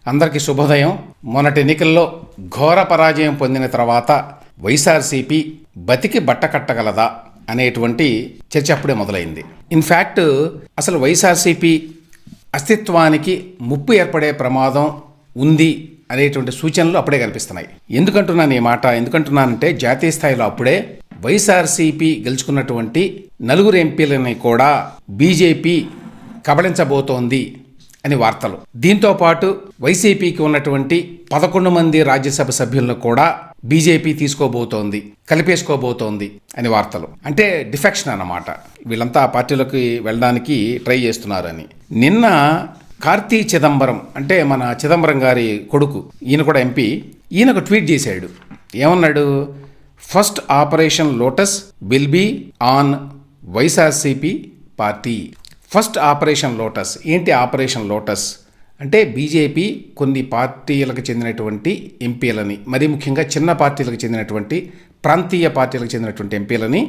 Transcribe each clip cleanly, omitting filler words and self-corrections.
అందరికీ శుభోదయం. మొన్నటి ఎన్నికల్లో ఘోర పరాజయం పొందిన తర్వాత వైఎస్ఆర్సీపీ బతికి బట్ట కట్టగలదా అనేటువంటి చర్చ అప్పుడే మొదలైంది. ఇన్ఫ్యాక్ట్ అసలు వైఎస్ఆర్సీపీ అస్తిత్వానికి ముప్పు ఏర్పడే ప్రమాదం ఉంది అనేటువంటి సూచనలు అప్పుడే కనిపిస్తున్నాయి. ఎందుకంటున్నాను ఈ మాట? ఎందుకంటున్నానంటే జాతీయ స్థాయిలో అప్పుడే వైఎస్ఆర్సీపీ గెలుచుకున్నటువంటి 4 ఎంపీలని కూడా బీజేపీ కబళించబోతోంది అని వార్తలు. దీంతో పాటు వైసీపీకి ఉన్నటువంటి 11 మంది రాజ్యసభ సభ్యులను కూడా బీజేపీ తీసుకోబోతోంది, కలిపేసుకోబోతోంది అని వార్తలు. అంటే డిఫెక్షన్ అన్నమాట. వీళ్ళంతా ఆ పార్టీలోకి వెళ్ళడానికి ట్రై చేస్తున్నారని. నిన్న కార్తీ చిదంబరం, అంటే మన చిదంబరం గారి కొడుకు, ఈయన కూడా ఎంపీ, ఈయన ఒక ట్వీట్ చేశాడు. ఏమన్నాడు? First Operation Lotus will be on YSRCP party. First Operation Lotus. ఏంటి ఆపరేషన్ లోటస్ అంటే? బీజేపీ కొన్ని పార్టీలకు చెందినటువంటి ఎంపీలని, మరీ ముఖ్యంగా చిన్న పార్టీలకు చెందినటువంటి, ప్రాంతీయ పార్టీలకు చెందినటువంటి ఎంపీలని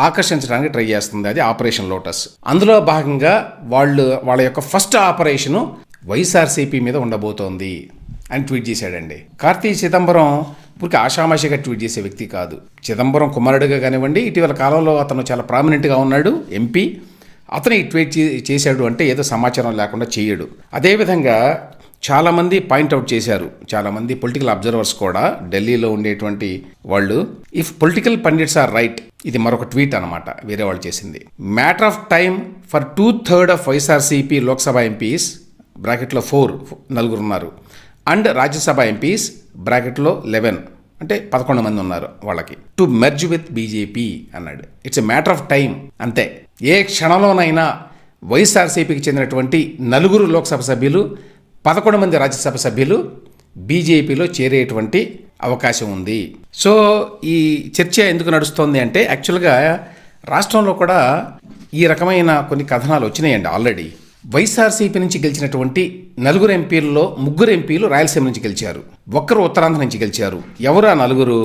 ఆకర్షించడానికి ట్రై చేస్తుంది. అది ఆపరేషన్ లోటస్. అందులో భాగంగా వాళ్ళ యొక్క ఫస్ట్ ఆపరేషను వైఎస్ఆర్సీపీ మీద ఉండబోతోంది అని ట్వీట్ చేశాడండి. కార్తీ చిదంబరం పూర్తి ఆషామాషిగా ట్వీట్ చేసే వ్యక్తి కాదు. చిదంబరం కుమారుడుగా కానివ్వండి, ఇటీవల కాలంలో అతను చాలా ప్రామినెంట్గా ఉన్నాడు, ఎంపీ. అతను ఈ ట్వీట్ చేశాడు అంటే ఏదో సమాచారం లేకుండా చేయడు. అదేవిధంగా చాలామంది పాయింట్అవుట్ చేశారు, చాలామంది పొలిటికల్ అబ్జర్వర్స్ కూడా, ఢిల్లీలో ఉండేటువంటి వాళ్ళు. If political pundits are right, ఇది మరొక ట్వీట్ అనమాట, వేరే వాళ్ళు చేసింది. Matter of time for 2/3 of YSRCP Lok Sabha MPs బ్రాకెట్లో 4 ఉన్నారు, అండ్ రాజ్యసభ ఎంపీస్ బ్రాకెట్లో 11, అంటే 11 మంది ఉన్నారు వాళ్ళకి, టు మెర్జ్ విత్ బీజేపీ అన్నాడు. It's a matter of time, అంతే. ఏ క్షణంలోనైనా వైఎస్ఆర్సీపీకి చెందినటువంటి 4 లోక్సభ సభ్యులు, 11 మంది రాజ్యసభ సభ్యులు బీజేపీలో చేరేటువంటి అవకాశం ఉంది. సో ఈ చర్చ ఎందుకు నడుస్తోంది అంటే, యాక్చువల్గా రాష్ట్రంలో కూడా ఈ రకమైన కొన్ని కథనాలు వచ్చినాయండి ఆల్రెడీ. వైఎస్ఆర్సీపీ నుంచి గెలిచినటువంటి 4 ఎంపీల్లో 3 ఎంపీలు రాయలసీమ నుంచి గెలిచారు, 1 ఉత్తరాంధ్ర నుంచి గెలిచారు. ఎవరు ఆ 4?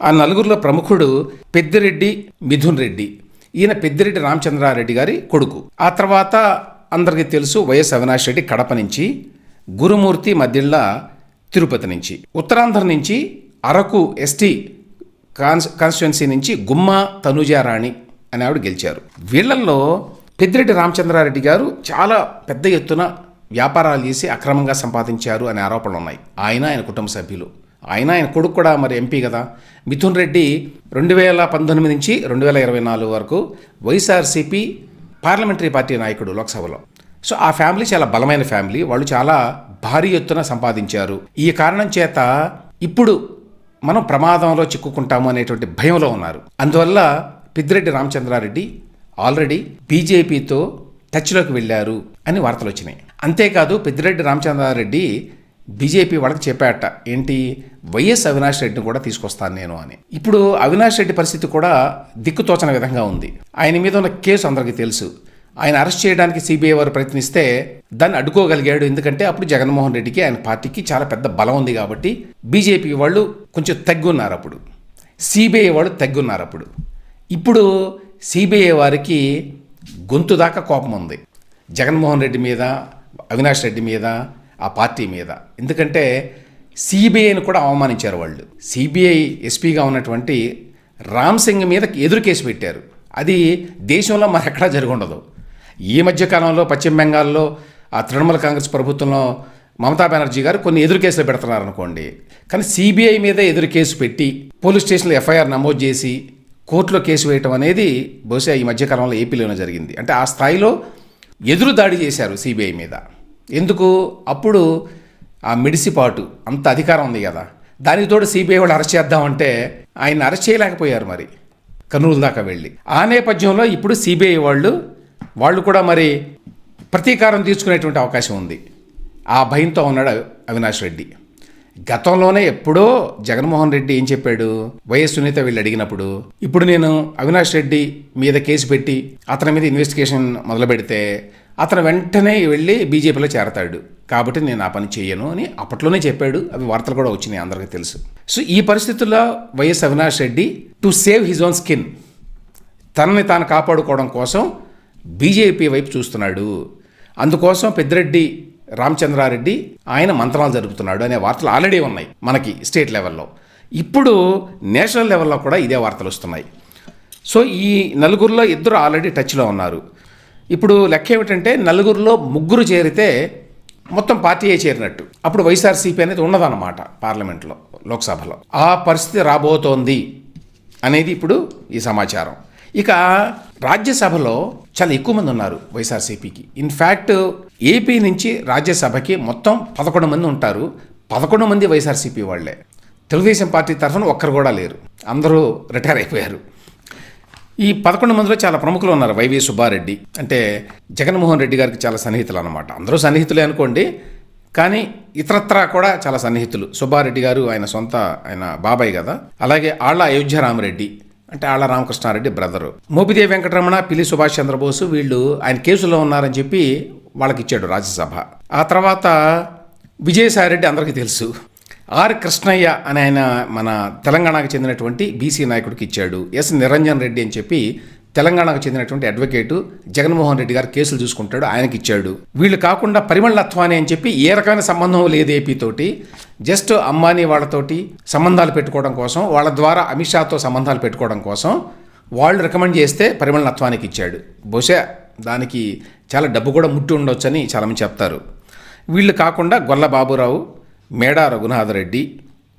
ఆ 4లో ప్రముఖుడు పెద్దిరెడ్డి మిథున్ రెడ్డి. ఈయన పెద్దిరెడ్డి రామచంద్రారెడ్డి గారి కొడుకు. ఆ తర్వాత అందరికీ తెలుసు వైఎస్ అవినాష్ రెడ్డి కడప నుంచి, గురుమూర్తి మద్దిళ్ళ తిరుపతి నుంచి. ఉత్తరాంధ్ర నుంచి అరకు ఎస్టీ కాన్స్టిట్యున్సీ నుంచి గుమ్మా తనుజారాణి అని ఆవిడ గెలిచారు. వీళ్లలో పెద్దిరెడ్డి రామచంద్రారెడ్డి గారు చాలా పెద్ద ఎత్తున వ్యాపారాలు చేసి అక్రమంగా సంపాదించారు అనే ఆరోపణలు ఉన్నాయి. ఆయన కుటుంబ సభ్యులు, ఆయన కొడుకు కూడా మరి ఎంపీ కదా. మిథున్ రెడ్డి 2019 నుంచి 2024 వరకు వైఎస్ఆర్సీపీ పార్లమెంటరీ పార్టీ నాయకుడు లోక్సభలో. సో ఆ ఫ్యామిలీ చాలా బలమైన ఫ్యామిలీ, వాళ్ళు చాలా భారీ ఎత్తున సంపాదించారు. ఈ కారణం చేత ఇప్పుడు మనం ప్రమాదంలో చిక్కుకుంటాము అనేటువంటి భయంలో ఉన్నారు. అందువల్ల పెద్దిరెడ్డి రామచంద్రారెడ్డి ఆల్రెడీ బీజేపీతో టచ్లోకి వెళ్ళారు అని వార్తలు వచ్చినాయి. అంతేకాదు పెద్దిరెడ్డి రామచంద్రారెడ్డి బీజేపీ వాళ్ళకి చెప్పాట, ఏంటి, వైఎస్ అవినాష్ రెడ్డిని కూడా తీసుకొస్తాను నేను అని. ఇప్పుడు అవినాష్ రెడ్డి పరిస్థితి కూడా దిక్కుతోచని విధంగా ఉంది. ఆయన మీద ఉన్న కేసు అందరికీ తెలుసు. ఆయన అరెస్ట్ చేయడానికి సిబిఐ వారు ప్రయత్నిస్తే దాన్ని అడ్డుకోగలిగాడు. ఎందుకంటే అప్పుడు జగన్మోహన్ రెడ్డికి, ఆయన పార్టీకి చాలా పెద్ద బలం ఉంది కాబట్టి బీజేపీ వాళ్ళు కొంచెం తగ్గున్నారు, అప్పుడు సిబిఐ వాళ్ళు తగ్గున్నారు. ఇప్పుడు సిబిఐ వారికి గొంతు దాకా కోపం ఉంది జగన్మోహన్ రెడ్డి మీద, అవినాష్ రెడ్డి మీద, ఆ పార్టీ మీద. ఎందుకంటే సిబిఐని కూడా అవమానించారు వాళ్ళు. సిబిఐ ఎస్పీగా ఉన్నటువంటి రామ్ సింగ్ మీద ఎదురు కేసు పెట్టారు. అది దేశంలో మరెక్కడా జరిగి ఉండదు. ఈ మధ్యకాలంలో పశ్చిమ బెంగాల్లో ఆ తృణమూల కాంగ్రెస్ ప్రభుత్వంలో మమతా బెనర్జీ గారు కొన్ని ఎదురు కేసులు పెడుతున్నారు అనుకోండి, కానీ సిబిఐ మీద ఎదురు కేసు పెట్టి పోలీస్ స్టేషన్లో ఎఫ్ఐఆర్ నమోదు చేసి కోర్టులో కేసు వేయటం అనేది బహుశా ఈ మధ్యకాలంలో ఏపీలోనే జరిగింది. అంటే ఆ స్థాయిలో ఎదురు దాడి చేశారు సిబిఐ మీద. ఎందుకు? అప్పుడు ఆ మిడిసిపాటు అంత అధికారం ఉంది కదా, దానికి తోడు సిబిఐ వాళ్ళు అరెస్ట్ చేద్దామంటే ఆయన అరెస్ట్ చేయలేకపోయారు మరి, కర్నూలు దాకా వెళ్ళి. ఆ నేపథ్యంలో ఇప్పుడు సిబిఐ వాళ్ళు కూడా మరి ప్రతీకారం తీర్చుకునేటువంటి అవకాశం ఉంది. ఆ భయంతో ఉన్నాడు అవినాష్ రెడ్డి. గతంలోనే ఎప్పుడో జగన్మోహన్ రెడ్డి ఏం చెప్పాడు, వైఎస్ సునీత వీళ్ళు అడిగినప్పుడు, ఇప్పుడు నేను అవినాష్ రెడ్డి మీద కేసు పెట్టి అతని మీద ఇన్వెస్టిగేషన్ మొదలు పెడితే అతను వెంటనే వెళ్ళి బీజేపీలో చేరతాడు, కాబట్టి నేను ఆ పని చేయను అని అప్పట్లోనే చెప్పాడు. అవి వార్తలు కూడా వచ్చినాయి, అందరికీ తెలుసు. సో ఈ పరిస్థితుల్లో YS Avinash Reddy to save his own skin, తనని తాను కాపాడుకోవడం కోసం బీజేపీ వైపు చూస్తున్నాడు. అందుకోసం పెద్దిరెడ్డి రామచంద్రారెడ్డి ఆయన మంత్రాలు జరుపుతున్నాడు అనే వార్తలు ఆల్రెడీ ఉన్నాయి మనకి స్టేట్ లెవెల్లో. ఇప్పుడు నేషనల్ లెవెల్లో కూడా ఇదే వార్తలు వస్తున్నాయి. సో ఈ నలుగురిలో 2 ఆల్రెడీ టచ్లో ఉన్నారు. ఇప్పుడు లెక్క ఏమిటంటే నలుగురిలో 3 చేరితే మొత్తం పార్టీయే చేరినట్టు. అప్పుడు వైఎస్ఆర్సీపీ అనేది ఉన్నదన్నమాట పార్లమెంట్లో, లోక్సభలో. ఆ పరిస్థితి రాబోతోంది అనేది ఇప్పుడు ఈ సమాచారం. ఇక రాజ్యసభలో చాలా ఎక్కువ మంది ఉన్నారు వైఎస్ఆర్సీపీకి. ఇన్ఫ్యాక్ట్ ఏపీ నుంచి రాజ్యసభకి మొత్తం 11 మంది ఉంటారు. 11 మంది వైఎస్ఆర్సీపీ వాళ్లే. తెలుగుదేశం పార్టీ తరఫున ఒక్కరు కూడా లేరు, అందరూ రిటైర్ అయిపోయారు. ఈ 11 మందిలో చాలా ప్రముఖులు ఉన్నారు. వైవి సుబ్బారెడ్డి అంటే జగన్మోహన్ రెడ్డి గారికి చాలా సన్నిహితులు అన్నమాట. అందరూ సన్నిహితులే అనుకోండి, కానీ ఇతరత్రా కూడా చాలా సన్నిహితులు. సుబ్బారెడ్డి గారు ఆయన బాబాయ్ కదా. అలాగే ఆళ్ల అయోధ్య రామరెడ్డి అంటే ఆళ్ల రామకృష్ణారెడ్డి బ్రదరు. మోపిదేవి వెంకటరమణ, పిల్లి సుభాష్ చంద్రబోసు వీళ్ళు ఆయన కేసులో ఉన్నారని చెప్పి వాళ్ళకి ఇచ్చాడు రాజ్యసభ. ఆ తర్వాత విజయసాయిరెడ్డి అందరికీ తెలుసు. ఆర్ కృష్ణయ్య అని ఆయన మన తెలంగాణకు చెందినటువంటి బీసీ నాయకుడికి ఇచ్చాడు. ఎస్ నిరంజన్ రెడ్డి అని చెప్పి తెలంగాణకు చెందినటువంటి అడ్వకేటు జగన్మోహన్ రెడ్డి గారు కేసులు చూసుకుంటాడు, ఆయనకి ఇచ్చాడు. వీళ్ళు కాకుండా పరిమళ లత్వాని అని చెప్పి ఏ రకమైన సంబంధం లేదు ఏపీతోటి, జస్ట్ అంబానీ వాళ్ళతోటి సంబంధాలు పెట్టుకోవడం కోసం, వాళ్ళ ద్వారా అమిత్ షాతో సంబంధాలు పెట్టుకోవడం కోసం వాళ్ళు రికమెండ్ చేస్తే పరిమళ లత్వానికి ఇచ్చాడు. బహుశా దానికి చాలా డబ్బు కూడా ముట్టి ఉండొచ్చని చాలామంది చెప్తారు. వీళ్ళు కాకుండా గొల్ల బాబురావు, మేడా రఘునాథరెడ్డి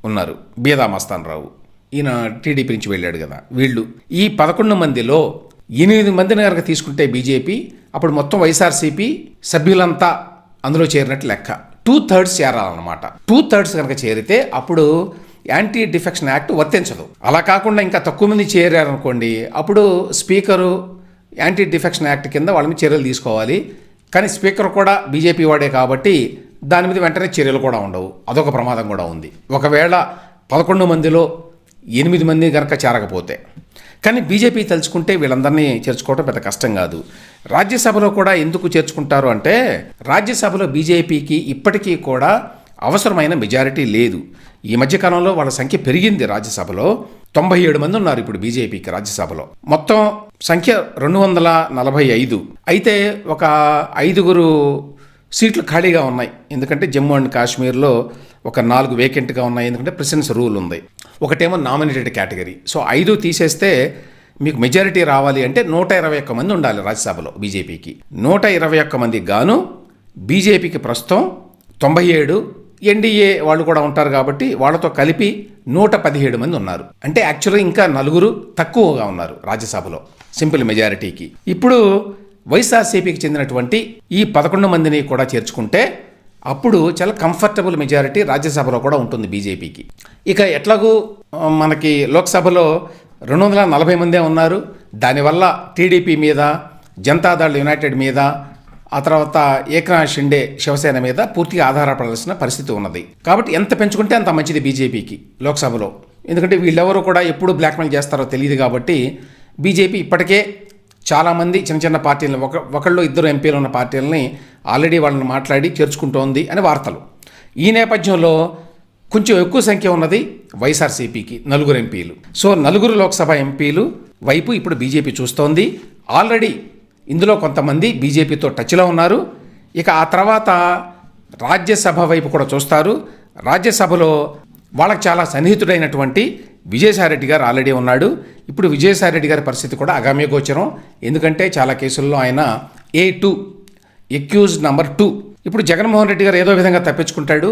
ఉన్నారు, బీదా మస్తాన్ రావు, ఈయన టీడీపీ నుంచి వెళ్ళాడు కదా. వీళ్ళు ఈ 11 మందిలో 8 మందిని కనుక తీసుకుంటే బీజేపీ, అప్పుడు మొత్తం వైఎస్ఆర్సీపీ సభ్యులంతా అందులో చేరినట్టు లెక్క. 2/3 చేరాలన్నమాట. 2/3 కనుక చేరితే అప్పుడు యాంటీ డిఫెక్షన్ యాక్ట్ వర్తించదు. అలా కాకుండా ఇంకా తక్కువ మంది చేరారనుకోండి, అప్పుడు స్పీకరు యాంటీ డిఫెక్షన్ యాక్ట్ కింద వాళ్ళ మీద చర్యలు తీసుకోవాలి. కానీ స్పీకర్ కూడా బీజేపీ వాడే కాబట్టి దాని మీద వెంటనే చర్యలు కూడా ఉండవు. అదొక ప్రమాదం కూడా ఉంది. ఒకవేళ 11 మందిలో 8 మంది కనుక చేరకపోతే. కానీ బీజేపీ తలుచుకుంటే వీళ్ళందరినీ చేర్చుకోవడం పెద్ద కష్టం కాదు. రాజ్యసభలో కూడా ఎందుకు చేర్చుకుంటారు అంటే, రాజ్యసభలో బీజేపీకి ఇప్పటికీ కూడా అవసరమైన మెజారిటీ లేదు. ఈ మధ్యకాలంలో వాళ్ళ సంఖ్య పెరిగింది. రాజ్యసభలో 97 మంది ఉన్నారు ఇప్పుడు బీజేపీకి రాజ్యసభలో. మొత్తం సంఖ్య 245. అయితే ఒక 5 సీట్లు ఖాళీగా ఉన్నాయి. ఎందుకంటే జమ్మూ అండ్ కాశ్మీర్లో ఒక 4 వేకెంట్గా ఉన్నాయి. ఎందుకంటే ప్రెసిడెన్స్ రూల్ ఉంది. ఒకటేమో నామినేటెడ్ కేటగిరీ. సో 5 తీసేస్తే మీకు మెజారిటీ రావాలి అంటే 121 మంది ఉండాలి రాజ్యసభలో బీజేపీకి. 121 మందికి గాను బీజేపీకి ప్రస్తుతం 97, ఎన్డీఏ వాళ్ళు కూడా ఉంటారు కాబట్టి వాళ్ళతో కలిపి 117 మంది ఉన్నారు. అంటే యాక్చువల్గా ఇంకా 4 తక్కువగా ఉన్నారు రాజ్యసభలో సింపుల్ మెజారిటీకి. ఇప్పుడు వైఎస్ఆర్సీపీకి చెందినటువంటి ఈ 11 మందిని కూడా చేర్చుకుంటే అప్పుడు చాలా కంఫర్టబుల్ మెజారిటీ రాజ్యసభలో కూడా ఉంటుంది బీజేపీకి. ఇక ఎట్లాగూ మనకి లోక్సభలో 240 మందే ఉన్నారు. దానివల్ల టీడీపీ మీద, జనతాదళ్ యునైటెడ్ మీద, ఆ తర్వాత ఏక్నాథ్ షిండే శివసేన మీద పూర్తిగా ఆధారపడాల్సిన పరిస్థితి ఉన్నది. కాబట్టి ఎంత పెంచుకుంటే అంత మంచిది బీజేపీకి లోక్సభలో. ఎందుకంటే వీళ్ళెవరూ కూడా ఎప్పుడు బ్లాక్మెయిల్ చేస్తారో తెలియదు కాబట్టి బీజేపీ ఇప్పటికే చాలామంది చిన్న చిన్న పార్టీలను, ఒకళ్ళు 2 ఎంపీలు ఉన్న పార్టీలని ఆల్రెడీ వాళ్ళని మాట్లాడి చేర్చుకుంటోంది అని వార్తలు. ఈ నేపథ్యంలో కొంచెం ఎక్కువ సంఖ్య ఉన్నది వైఎస్ఆర్సీపీకి 4 ఎంపీలు. సో 4 లోక్సభ ఎంపీలు వైపు ఇప్పుడు బీజేపీ చూస్తోంది. ఆల్రెడీ ఇందులో కొంతమంది బీజేపీతో టచ్లో ఉన్నారు. ఇక ఆ తర్వాత రాజ్యసభ వైపు కూడా చూస్తారు. రాజ్యసభలో వాళ్ళకి చాలా సన్నిహితుడైనటువంటి విజయసాయిరెడ్డి గారు ఆల్రెడీ ఉన్నాడు. ఇప్పుడు విజయసాయిరెడ్డి గారి పరిస్థితి కూడా అగమ్యగోచరం. ఎందుకంటే చాలా కేసుల్లో ఆయన A2 ఎక్యూజ్డ్ నంబర్ 2. ఇప్పుడు జగన్మోహన్ రెడ్డి గారు ఏదో విధంగా తప్పించుకుంటాడు,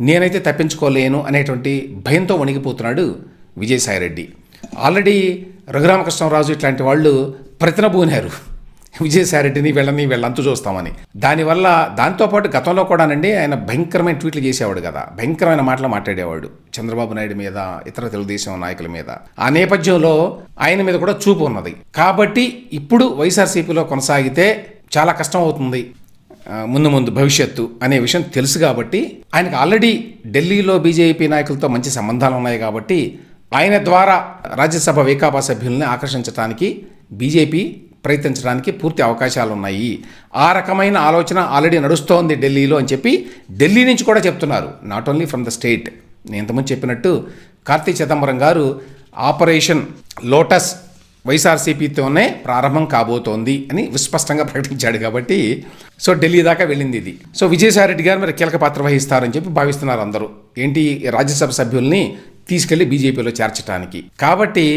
నేనైతే తప్పించుకోలేను అనేటువంటి భయంతో వణిగిపోతున్నాడు విజయసాయిరెడ్డి. ఆల్రెడీ రఘురామకృష్ణరాజు ఇట్లాంటి వాళ్ళు ప్రతినబూనారు విజయసాయిరెడ్డిని వీళ్ళంతూ చూస్తామని. దానివల్ల దాంతోపాటు గతంలో కూడానండి ఆయన భయంకరమైన ట్వీట్లు చేసేవాడు కదా, భయంకరమైన మాటలు మాట్లాడేవాడు చంద్రబాబు నాయుడు మీద, ఇతర తెలుగుదేశం నాయకుల మీద. ఆ నేపథ్యంలో ఆయన మీద కూడా చూపు ఉన్నది. కాబట్టి ఇప్పుడు వైఎస్ఆర్సీపీలో కొనసాగితే చాలా కష్టం అవుతుంది ముందు భవిష్యత్తు అనే విషయం తెలుసు కాబట్టి ఆయనకు ఆల్రెడీ ఢిల్లీలో బీజేపీ నాయకులతో మంచి సంబంధాలు ఉన్నాయి కాబట్టి ఆయన ద్వారా రాజ్యసభ వైకాపా సభ్యుల్ని ఆకర్షించడానికి బీజేపీ ప్రయత్నించడానికి పూర్తి అవకాశాలు ఉన్నాయి. ఆ రకమైన ఆలోచన ఆల్రెడీ నడుస్తోంది ఢిల్లీలో అని చెప్పి ఢిల్లీ నుంచి కూడా చెప్తున్నారు. Not only from the state. నేను ఇంతకుముందు చెప్పినట్టు కార్తీ చిదంబరం గారు ఆపరేషన్ లోటస్ వైఎస్ఆర్సీపీతోనే ప్రారంభం కాబోతోంది అని విస్పష్టంగా ప్రకటించాడు కాబట్టి సో ఢిల్లీ దాకా వెళ్ళింది ఇది. సో విజయసాయిరెడ్డి గారు మరి కీలక పాత్ర వహిస్తారని చెప్పి భావిస్తున్నారు అందరూ. ఏంటి, రాజ్యసభ సభ్యుల్ని తీసుకెళ్లి బీజేపీలో చేర్చడానికి. కాబట్టి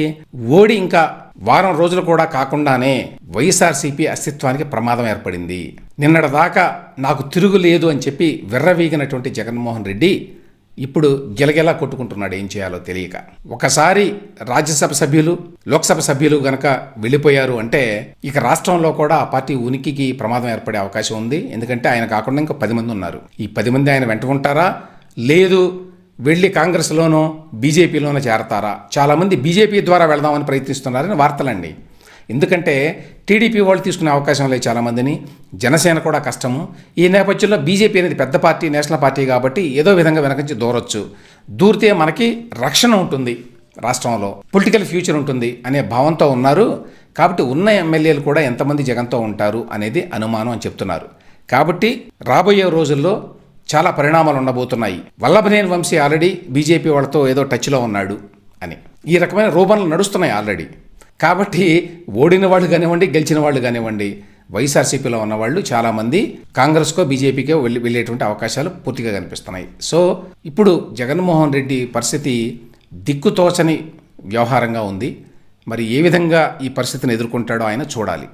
ఓడి ఇంకా వారం రోజులు కూడా కాకుండానే వైఎస్ఆర్సీపీ అస్తిత్వానికి ప్రమాదం ఏర్పడింది. నిన్నటిదాకా నాకు తిరుగులేదు అని చెప్పి విర్రవీగినటువంటి జగన్మోహన్ రెడ్డి ఇప్పుడు గిలగిలా కొట్టుకుంటున్నాడు ఏం చేయాలో తెలియక. ఒకసారి రాజ్యసభ సభ్యులు, లోక్సభ సభ్యులు గనక వెళ్ళిపోయారు అంటే ఇక రాష్ట్రంలో కూడా ఆ పార్టీ ఉనికికి ప్రమాదం ఏర్పడే అవకాశం ఉంది. ఎందుకంటే ఆయన కాకుండా ఇంకా 10 మంది ఉన్నారు. ఈ 10 మంది ఆయన వెంట ఉంటారా, లేదు వెళ్ళి కాంగ్రెస్లోనో బీజేపీలోనో చేరతారా? చాలామంది బీజేపీ ద్వారా వెళదామని ప్రయత్నిస్తున్నారని వార్తలండి. ఎందుకంటే టీడీపీ వాళ్ళు తీసుకునే అవకాశం లేదు చాలామందిని, జనసేన కూడా కష్టము. ఈ నేపథ్యంలో బీజేపీ అనేది పెద్ద పార్టీ, నేషనల్ పార్టీ కాబట్టి ఏదో విధంగా వెనకంచి దూరొచ్చు. దూరితే మనకి రక్షణ ఉంటుంది, రాష్ట్రంలో పొలిటికల్ ఫ్యూచర్ ఉంటుంది అనే భావంతో ఉన్నారు. కాబట్టి ఉన్న ఎమ్మెల్యేలు కూడా ఎంతమంది జగన్తో ఉంటారు అనేది అనుమానం అని చెప్తున్నారు. కాబట్టి రాబోయే రోజుల్లో చాలా పరిణామాలు ఉండబోతున్నాయి. వల్లభనేని వంశీ ఆల్రెడీ బీజేపీ వాళ్ళతో ఏదో టచ్లో ఉన్నాడు అని ఈ రకమైన రూపంలో నడుస్తున్నాయి ఆల్రెడీ. కాబట్టి ఓడిన వాళ్ళు కానివ్వండి, గెలిచిన వాళ్ళు కానివ్వండి, వైఎస్ఆర్సీపీలో ఉన్నవాళ్ళు చాలామంది కాంగ్రెస్కో బీజేపీకో వెళ్ళేటువంటి అవకాశాలు పూర్తిగా కనిపిస్తున్నాయి. సో ఇప్పుడు జగన్మోహన్ రెడ్డి పరిస్థితి దిక్కుతోచని వ్యవహారంగా ఉంది. మరి ఏ విధంగా ఈ పరిస్థితిని ఎదుర్కొంటాడో ఆయన చూడాలి.